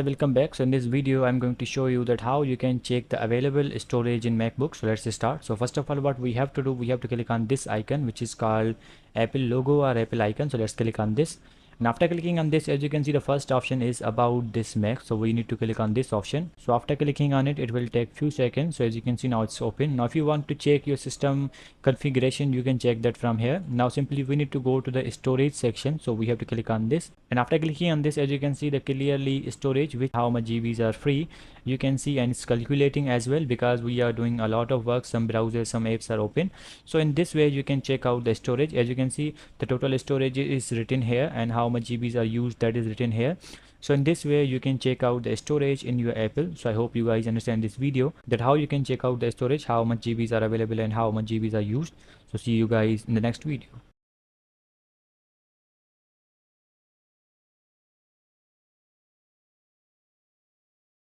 Welcome back. So in this video I'm going to show you that how you can check the available storage in MacBook. So let's start. So first of all, what we have to do, we have to click on this icon which is called Apple logo or Apple icon. So let's click on this, and after clicking on this, as you can see, the first option is about this Mac. So we need to click on this option. So after clicking on it, it will take few seconds. So as you can see, now it's open. Now if you want to check your system configuration, you can check that from here. Now simply we need to go to the storage section. So we have to click on this, and after clicking on this, as you can see, the clearly storage with how much GBs are free, you can see, and it's calculating as well because we are doing a lot of work. Some browsers, some apps are open. So in this way you can check out the storage. As you can see, the total storage is written here and how much GBs are used, that is written here. So in this way you can check out the storage in your Apple. So I hope you guys understand this video, that how you can check out the storage, how much GBs are available and how much GBs are used. So see you guys in the next video.